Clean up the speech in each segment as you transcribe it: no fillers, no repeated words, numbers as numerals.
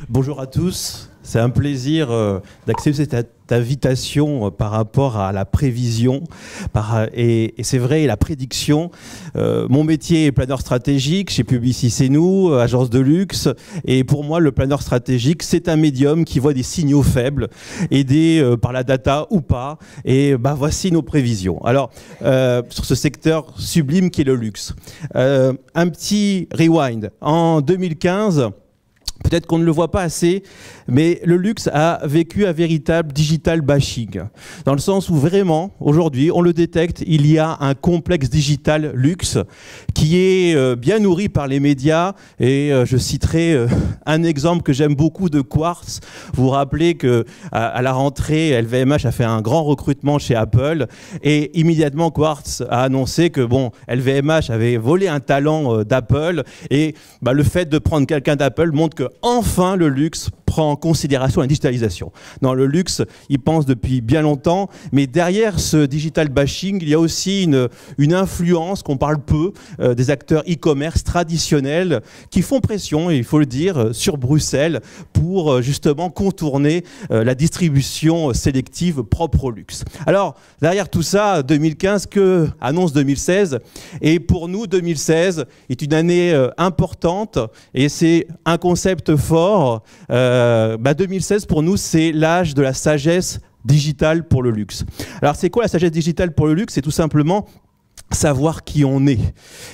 Bonjour à tous, c'est un plaisir d'accepter cette invitation par rapport à la prévision et c'est vrai, la prédiction. Mon métier est planeur stratégique chez Publicis C'est Nous, agence de luxe, et pour moi le planeur stratégique c'est un médium qui voit des signaux faibles aidé par la data ou pas, et voici nos prévisions. Alors sur ce secteur sublime qui est le luxe, un petit rewind. En 2015, peut-être qu'on ne le voit pas assez, mais le luxe a vécu un véritable digital bashing. Dans le sens où vraiment, aujourd'hui, on le détecte, il y a un complexe digital luxe qui est bien nourri par les médias. Et je citerai un exemple que j'aime beaucoup de Quartz. Vous vous rappelez qu'à la rentrée, LVMH a fait un grand recrutement chez Apple. Et immédiatement, Quartz a annoncé que LVMH avait volé un talent d'Apple. Et le fait de prendre quelqu'un d'Apple montre que enfin le luxe prend en considération la digitalisation. Dans le luxe, il pense depuis bien longtemps, mais derrière ce digital bashing, il y a aussi une influence qu'on parle peu des acteurs e-commerce traditionnels qui font pression, et il faut le dire, sur Bruxelles pour justement contourner la distribution sélective propre au luxe. Alors, derrière tout ça, 2015, que annonce 2016? Et pour nous, 2016 est une année importante, et c'est un concept fort. 2016 pour nous, c'est l'âge de la sagesse digitale pour le luxe. Alors c'est quoi la sagesse digitale pour le luxe? C'est tout simplement savoir qui on est.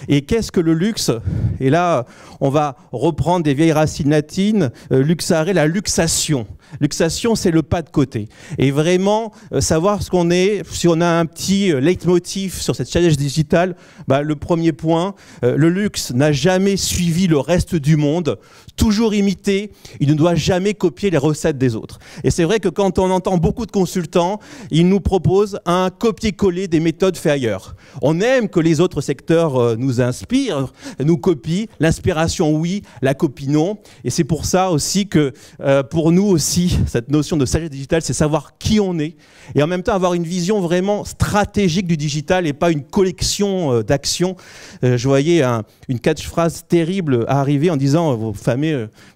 Et qu'est-ce que le luxe? Et là, on va reprendre des vieilles racines latines, luxare, la luxation. Luxation, c'est le pas de côté. Et vraiment, savoir ce qu'on est, si on a un petit leitmotiv sur cette sagesse digitale, le premier point, le luxe n'a jamais suivi le reste du monde, toujours imité, il ne doit jamais copier les recettes des autres. Et c'est vrai que quand on entend beaucoup de consultants, ils nous proposent un copier-coller des méthodes faites ailleurs. On aime que les autres secteurs nous inspirent, nous copient. L'inspiration, oui, la copie, non. Et c'est pour ça aussi que pour nous aussi, cette notion de sagesse digitale, c'est savoir qui on est et en même temps avoir une vision vraiment stratégique du digital et pas une collection d'actions. Je voyais une catchphrase terrible arriver en disant, vous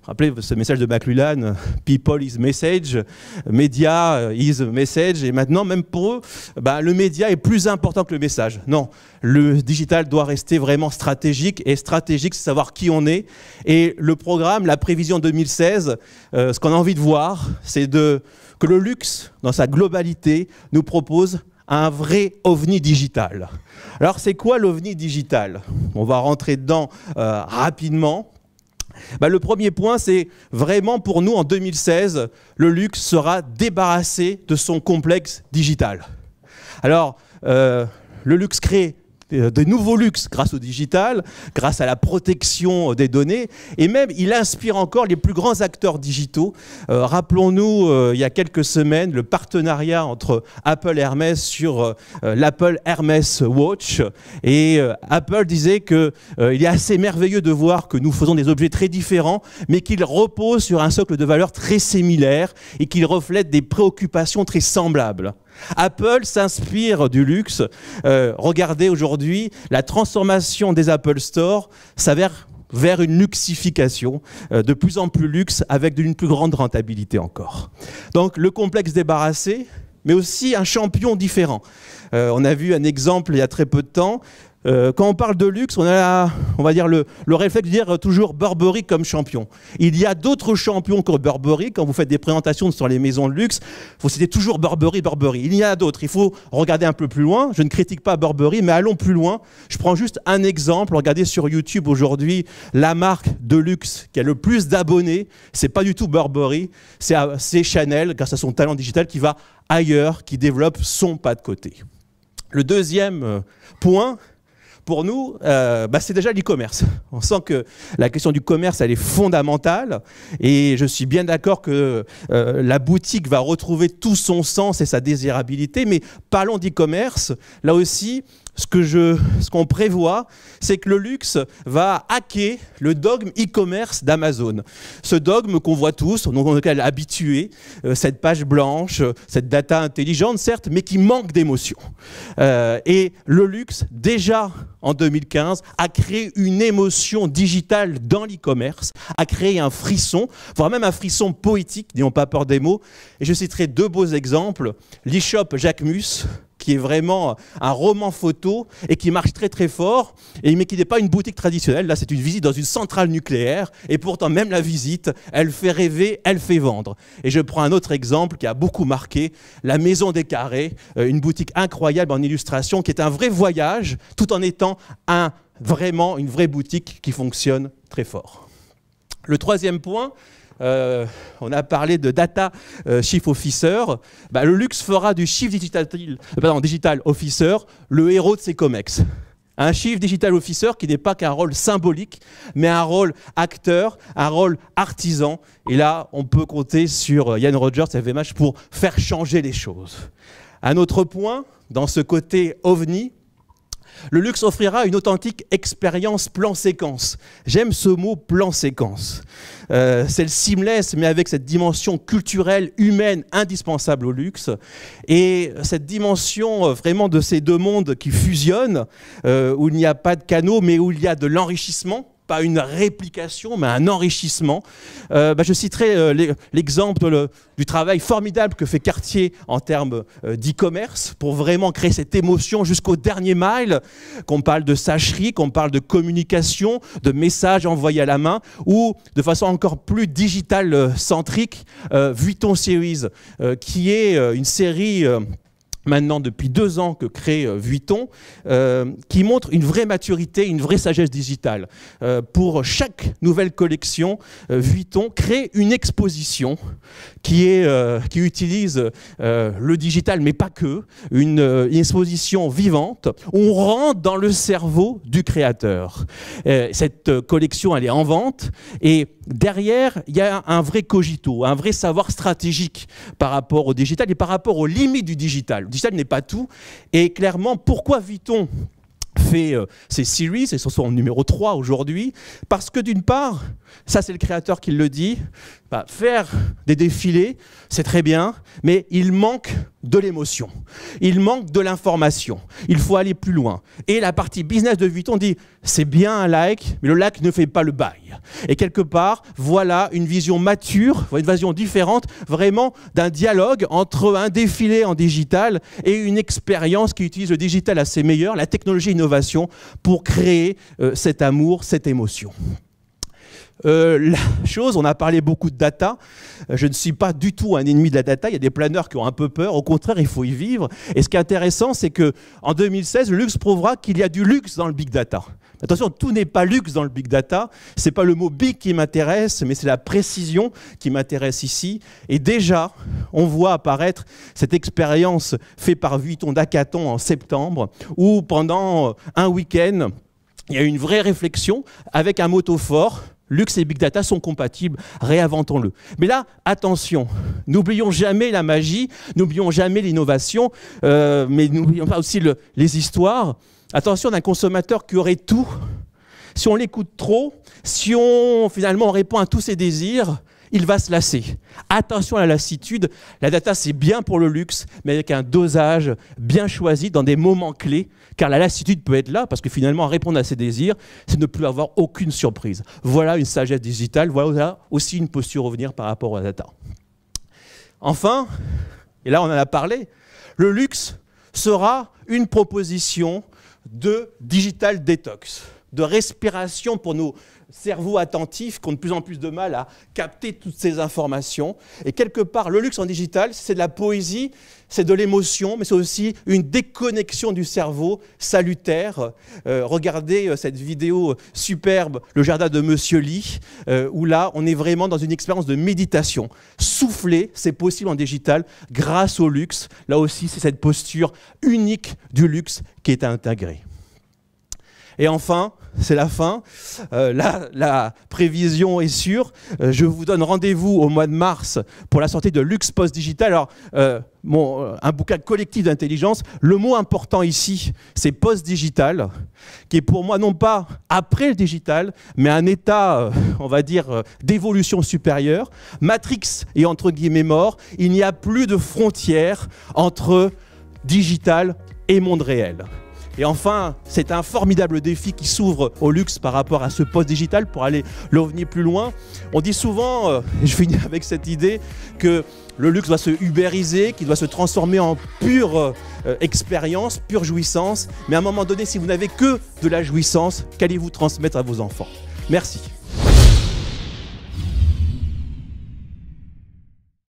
rappelez ce message de McLuhan, People is message, Media is message, et maintenant même pour eux, le média est plus important que le message. Non, le digital doit rester vraiment stratégique, et stratégique, c'est savoir qui on est. Et le programme, la prévision 2016, ce qu'on a envie de voir, c'est que le luxe, dans sa globalité, nous propose un vrai ovni digital. Alors, c'est quoi l'ovni digital? On va rentrer dedans rapidement. Le premier point, c'est vraiment pour nous, en 2016, le luxe sera débarrassé de son complexe digital. Alors, le luxe crée de nouveaux luxes grâce au digital, grâce à la protection des données, et même il inspire encore les plus grands acteurs digitaux. Rappelons-nous, il y a quelques semaines, le partenariat entre Apple et Hermès sur l'Apple Hermès Watch, et Apple disait qu'il est assez merveilleux de voir que nous faisons des objets très différents, mais qu'ils reposent sur un socle de valeurs très similaire et qu'ils reflètent des préoccupations très semblables. Apple s'inspire du luxe. Regardez aujourd'hui, la transformation des Apple Store s'avère vers une luxification, de plus en plus luxe, avec une plus grande rentabilité encore. Donc le complexe débarrassé, mais aussi un champion différent. On a vu un exemple il y a très peu de temps. Quand on parle de luxe, on a, on va dire, le réflexe de dire toujours Burberry comme champion. Il y a d'autres champions que Burberry. Quand vous faites des présentations sur les maisons de luxe, vous citez toujours Burberry, Burberry. Il y en a d'autres. Il faut regarder un peu plus loin. Je ne critique pas Burberry, mais allons plus loin. Je prends juste un exemple. Regardez sur YouTube aujourd'hui, la marque de luxe qui a le plus d'abonnés, c'est pas du tout Burberry, c'est Chanel, grâce à son talent digital, qui va ailleurs, qui développe son pas de côté. Le deuxième point, pour nous, c'est déjà l'e-commerce. On sent que la question du commerce, elle est fondamentale, et je suis bien d'accord que la boutique va retrouver tout son sens et sa désirabilité, mais parlons d'e-commerce, là aussi, ce qu'on prévoit, c'est que le luxe va hacker le dogme e-commerce d'Amazon. Ce dogme qu'on voit tous, dont on est habitué, cette page blanche, cette data intelligente, certes, mais qui manque d'émotion. Et le luxe, déjà en 2015, a créé une émotion digitale dans l'e-commerce, a créé un frisson, voire même un frisson poétique, n'ayons pas peur des mots. Et je citerai deux beaux exemples. L'e-shop Jacquemus, qui est vraiment un roman photo et qui marche très très fort, mais qui n'est pas une boutique traditionnelle. Là, c'est une visite dans une centrale nucléaire, et pourtant même la visite, elle fait rêver, elle fait vendre. Et je prends un autre exemple qui a beaucoup marqué, la Maison des Carrés, une boutique incroyable en illustration, qui est un vrai voyage, tout en étant vraiment une vraie boutique qui fonctionne très fort. Le troisième point, on a parlé de Data Chief Officer. Le luxe fera du Chief Digital Officer le héros de ses COMEX. Un Chief Digital Officer qui n'est pas qu'un rôle symbolique, mais un rôle acteur, un rôle artisan. Et là, on peut compter sur Ian Rogers et FVMH pour faire changer les choses. Un autre point, dans ce côté ovni, le luxe offrira une authentique expérience plan-séquence. J'aime ce mot plan-séquence. C'est le seamless, mais avec cette dimension culturelle, humaine, indispensable au luxe. Et cette dimension vraiment de ces deux mondes qui fusionnent, où il n'y a pas de canaux, mais où il y a de l'enrichissement. Pas une réplication, mais un enrichissement. Je citerai l'exemple du travail formidable que fait Cartier en termes d'e-commerce pour vraiment créer cette émotion jusqu'au dernier mile, qu'on parle de sacherie, qu'on parle de communication, de messages envoyés à la main, ou de façon encore plus digital-centrique, Vuitton Series, qui est une série... maintenant depuis 2 ans que crée Vuitton, qui montre une vraie maturité, une vraie sagesse digitale. Pour chaque nouvelle collection, Vuitton crée une exposition qui utilise le digital, mais pas que, une exposition vivante, où on rentre dans le cerveau du créateur. Cette collection, elle est en vente, et derrière, il y a un vrai cogito, un vrai savoir stratégique par rapport au digital et par rapport aux limites du digital. Le digital n'est pas tout. Et clairement, pourquoi Vuitton fait ces series, et ce sont en numéro 3 aujourd'hui, parce que d'une part, ça c'est le créateur qui le dit, faire des défilés, c'est très bien, mais il manque de l'émotion, il manque de l'information, il faut aller plus loin. Et la partie business de Vuitton dit, c'est bien un like, mais le like ne fait pas le bail. Et quelque part, voilà une vision mature, une vision différente, vraiment d'un dialogue entre un défilé en digital et une expérience qui utilise le digital à ses meilleurs, la technologie et l'innovation, pour créer cet amour, cette émotion. La chose, on a parlé beaucoup de data, je ne suis pas du tout un ennemi de la data, il y a des planeurs qui ont un peu peur, au contraire il faut y vivre. Et ce qui est intéressant, c'est qu'en 2016, le luxe prouvera qu'il y a du luxe dans le big data. Attention, tout n'est pas luxe dans le big data, ce n'est pas le mot big qui m'intéresse, mais c'est la précision qui m'intéresse ici. Et déjà, on voit apparaître cette expérience faite par Vuitton d'Hackathon en septembre, où pendant un week-end, il y a eu une vraie réflexion avec un motto fort. Luxe et big data sont compatibles, réinventons-le. Mais là, attention, n'oublions jamais la magie, n'oublions jamais l'innovation, mais n'oublions pas aussi les histoires. Attention d'un consommateur qui aurait tout. Si on l'écoute trop, si finalement on répond à tous ses désirs, il va se lasser. Attention à la lassitude, la data c'est bien pour le luxe, mais avec un dosage bien choisi dans des moments clés, car la lassitude peut être là, parce que finalement répondre à ses désirs, c'est ne plus avoir aucune surprise. Voilà une sagesse digitale, voilà aussi une posture à revenir par rapport à la data. Enfin, et là on en a parlé, le luxe sera une proposition de digital detox, de respiration pour nos cerveaux attentifs qui ont de plus en plus de mal à capter toutes ces informations. Et quelque part, le luxe en digital, c'est de la poésie, c'est de l'émotion, mais c'est aussi une déconnexion du cerveau salutaire. Regardez cette vidéo superbe, Le jardin de Monsieur Lee, où là, on est vraiment dans une expérience de méditation. Souffler, c'est possible en digital grâce au luxe. Là aussi, c'est cette posture unique du luxe qui est intégrée. Et enfin, c'est la fin, la prévision est sûre. Je vous donne rendez-vous au mois de mars pour la sortie de Luxe Post Digital. Alors, un bouquin collectif d'intelligence. Le mot important ici, c'est post-digital, qui est pour moi non pas après le digital, mais un état, on va dire, d'évolution supérieure. Matrix est entre guillemets mort. Il n'y a plus de frontières entre digital et monde réel. Et enfin, c'est un formidable défi qui s'ouvre au luxe par rapport à ce post-digital pour aller l'OVNI plus loin. On dit souvent, je finis avec cette idée, que le luxe doit se ubériser, qu'il doit se transformer en pure expérience, pure jouissance. Mais à un moment donné, si vous n'avez que de la jouissance, qu'allez-vous transmettre à vos enfants? Merci.